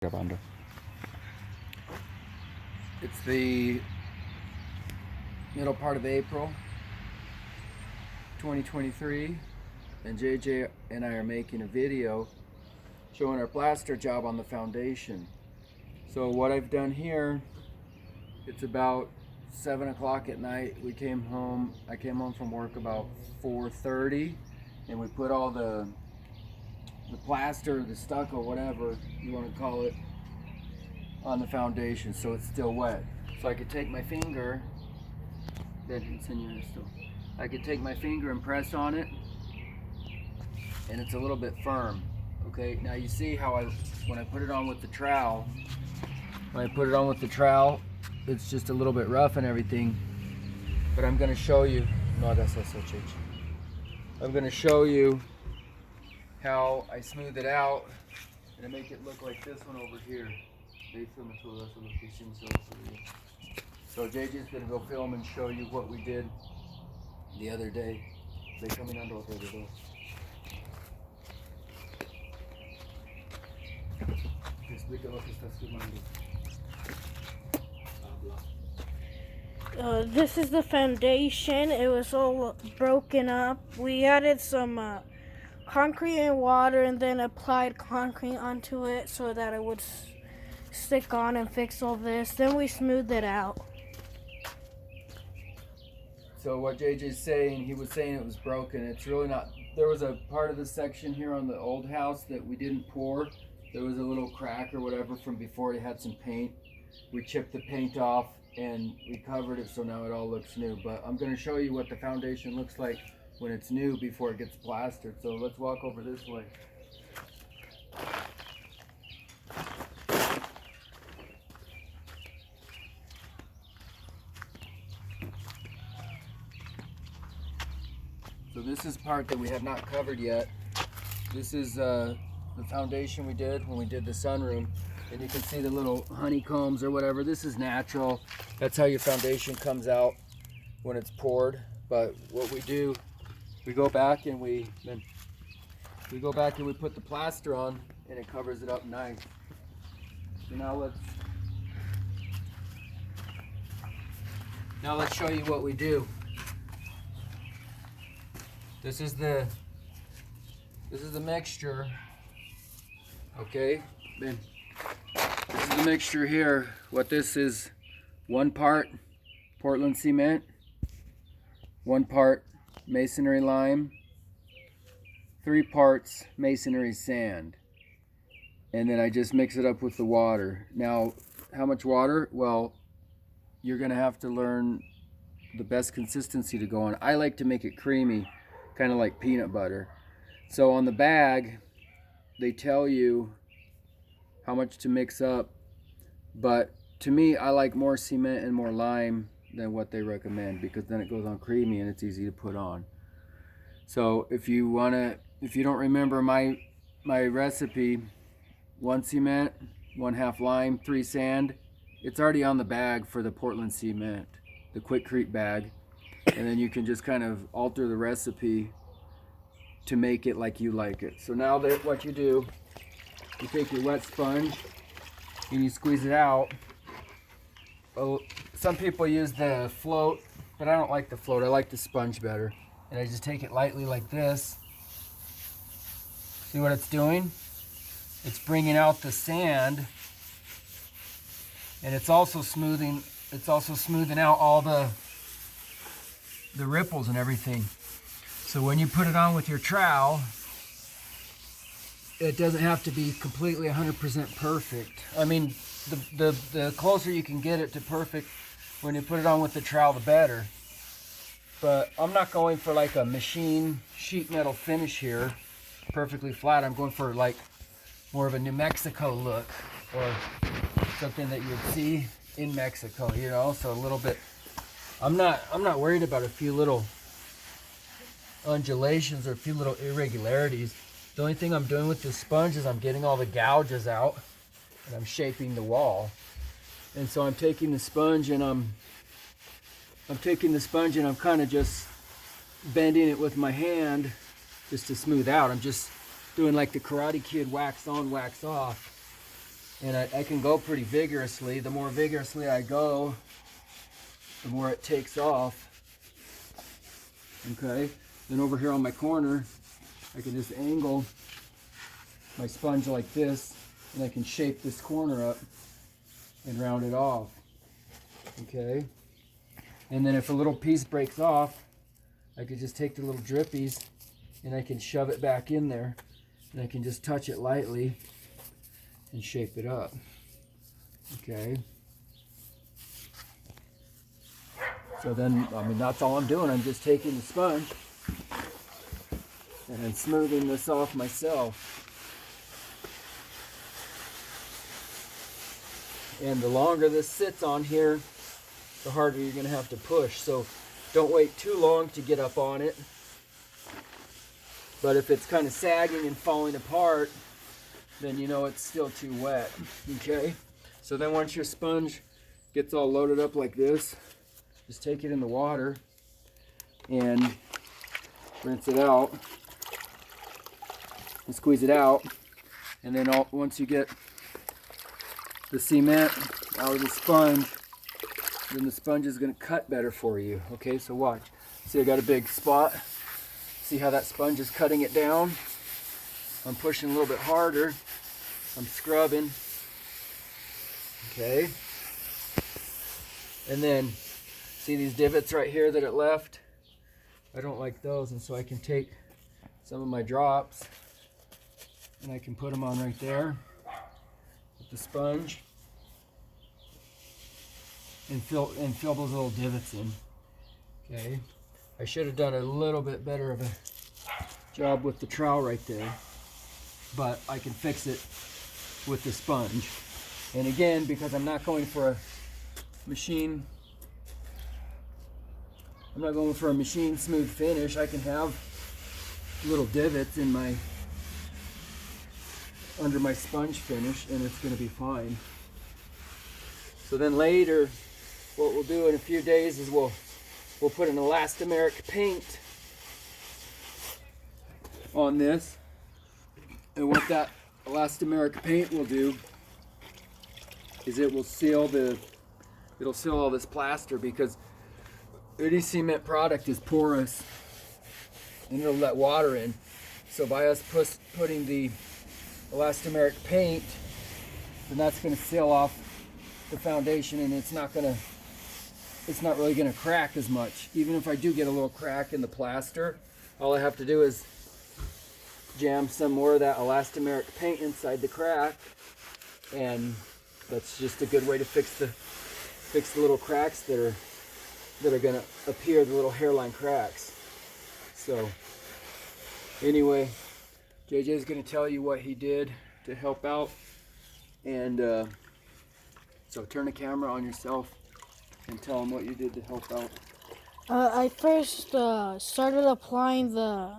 Grabando. It's the middle part of April 2023, and JJ and I are making a video showing our plaster job on the foundation. So what I've done here, it's about 7 o'clock at night. I came home from work about 4:30, and we put all the plaster, the stucco, whatever you want to call it, on the foundation so it's still wet. So I could take my finger, I could take my finger and press on it, and it's a little bit firm. Okay, now you see how when I put it on with the trowel, it's just a little bit rough and everything. But I'm going to show you, I'm going to show you how I smooth it out and I make it look like this one over here. So JJ's gonna go film and show you what we did the other day. This is the foundation. It was all broken up. We added some concrete and water and then applied concrete onto it so that it would stick on and fix all this. Then we smoothed it out. So what JJ's saying, he was saying it was broken. It's really not. There was a part of the section here on the old house that we didn't pour. There was a little crack or whatever from before it had some paint. We chipped the paint off and we covered it so now it all looks new. But I'm going to show you what the foundation looks like when it's new before it gets plastered. So let's walk over this way. So this is part that we have not covered yet. This is the foundation we did when we did the sunroom. And you can see the little honeycombs or whatever. This is natural. That's how your foundation comes out when it's poured. But what we do, we go back and we put the plaster on and it covers it up nice. So now let's show you what we do. This is the mixture. Okay, this is the mixture here. What this is: 1 part Portland cement, 1 part masonry lime, 3 parts masonry sand, and then I just mix it up with the water. Now, how much water? Well, you're gonna have to learn the best consistency to go on. I like to make it creamy, kind of like peanut butter. So on the bag, they tell you how much to mix up, but to me, I like more cement and more lime than what they recommend because then it goes on creamy and it's easy to put on. So if you don't remember my recipe, 1 cement, 1/2 lime, 3 sand, it's already on the bag for the Portland cement, the Quikrete bag. And then you can just kind of alter the recipe to make it like you like it. So now that what you do, you take your wet sponge and you squeeze it out. Oh, some people use the float, but I don't like the float. I like the sponge better. And I just take it lightly like this. See what it's doing? It's bringing out the sand, and it's also smoothing out all the ripples and everything. So when you put it on with your trowel, it doesn't have to be completely 100% perfect. I mean, the closer you can get it to perfect when you put it on with the trowel, the better. But I'm not going for like a machine sheet metal finish here, perfectly flat. I'm going for like more of a New Mexico look, or something that you would see in Mexico, you know. So a little bit. I'm not worried about a few little undulations or a few little irregularities. The only thing I'm doing with this sponge is I'm getting all the gouges out and I'm shaping the wall. And so I'm taking the sponge and I'm kind of just bending it with my hand just to smooth out. I'm just doing like the Karate Kid wax on, wax off. And I can go pretty vigorously. The more vigorously I go, the more it takes off. Okay, then over here on my corner, I can just angle my sponge like this, and I can shape this corner up and round it off. Okay, and then if a little piece breaks off, I could just take the little drippies and I can shove it back in there, and I can just touch it lightly and shape it up. Okay. So then, I mean, that's all I'm doing. I'm just taking the sponge and then smoothing this off myself. And the longer this sits on here, the harder you're going to have to push. So don't wait too long to get up on it. But if it's kind of sagging and falling apart, then you know it's still too wet. Okay? So then once your sponge gets all loaded up like this, just take it in the water and rinse it out and squeeze it out. And then once you get the cement out of the sponge, then the sponge is going to cut better for you. Okay, so watch. See, I got a big spot. See how that sponge is cutting it down? I'm pushing a little bit harder. I'm scrubbing. Okay. And then, see these divots right here that it left? I don't like those, and so I can take some of my drops and I can put them on right there with the sponge and fill those little divots in. Okay. I should have done a little bit better of a job with the trowel right there, but I can fix it with the sponge. And again, because I'm not going for a machine smooth finish, I can have little divots in under my sponge finish, and it's going to be fine. So then later, what we'll do in a few days is we'll put an elastomeric paint on this, and what that elastomeric paint will do is it'll seal all this plaster, because any cement product is porous and it'll let water in. So by us putting the elastomeric paint, then that's going to seal off the foundation, and it's not really going to crack as much. Even if I do get a little crack in the plaster, all I have to do is jam some more of that elastomeric paint inside the crack, and that's just a good way to fix the little cracks that are going to appear, the little hairline cracks. So anyway, JJ is going to tell you what he did to help out, and so turn the camera on yourself and tell him what you did to help out. I first started applying the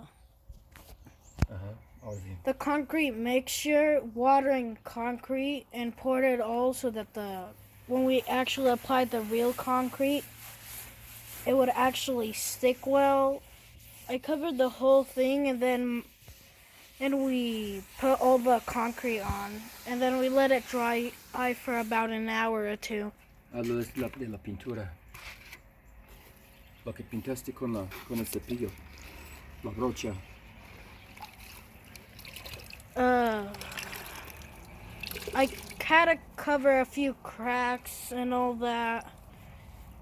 concrete mixture, watering concrete, and poured it all so that when we actually applied the real concrete, it would actually stick well. I covered the whole thing, and we put all the concrete on, and then we let it dry for about an hour or two. Hazlo de la pintura. Lo que pintaste con el cepillo. La brocha. I had to cover a few cracks and all that.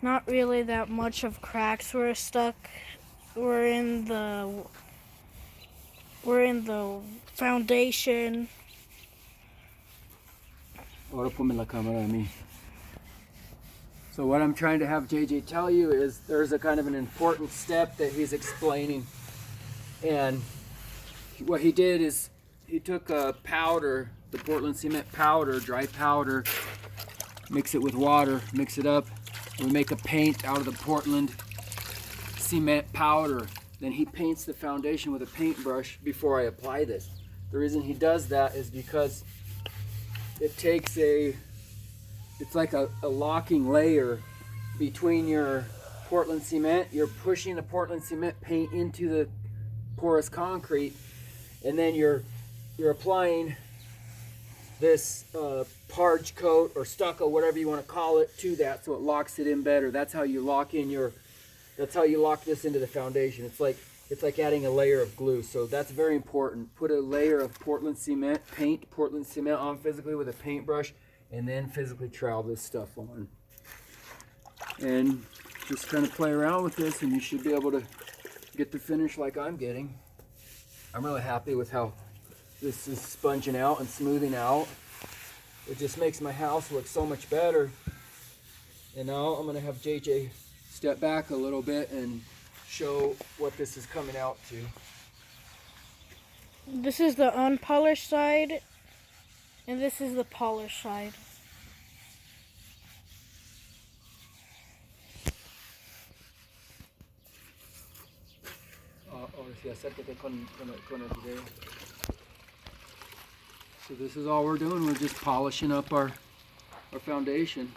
Not really that much of cracks were stuck. We're in the foundation. Ahora ponme la cámara a mí. So what I'm trying to have JJ tell you is there's a kind of an important step that he's explaining. And what he did is he took a powder, the Portland cement powder, dry powder, mix it with water, mix it up, and we make a paint out of the Portland cement powder. Then he paints the foundation with a paintbrush before I apply this. The reason he does that is because it takes it's like a locking layer between your Portland cement. You're pushing the Portland cement paint into the porous concrete, and then you're applying this parge coat or stucco, whatever you want to call it, to that, so it locks it in better. That's how you lock in your. That's how you lock this into the foundation. It's like adding a layer of glue. So that's very important. Put a layer of Portland cement, paint Portland cement on physically with a paintbrush, and then physically trowel this stuff on. And just kind of play around with this, and you should be able to get the finish like I'm getting. I'm really happy with how this is sponging out and smoothing out. It just makes my house look so much better. And now I'm gonna have JJ step back a little bit and show what this is coming out to. This is the unpolished side, and this is the polished side. So this is all we're doing. We're just polishing up our foundation.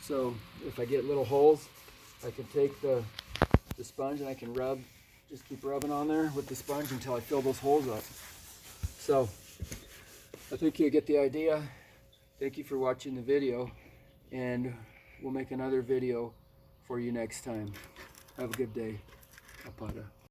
So if I get little holes, I can take the sponge and I can rub, just keep rubbing on there with the sponge until I fill those holes up. So I think you get the idea. Thank you for watching the video, and we'll make another video for you next time. Have a good day. Apada.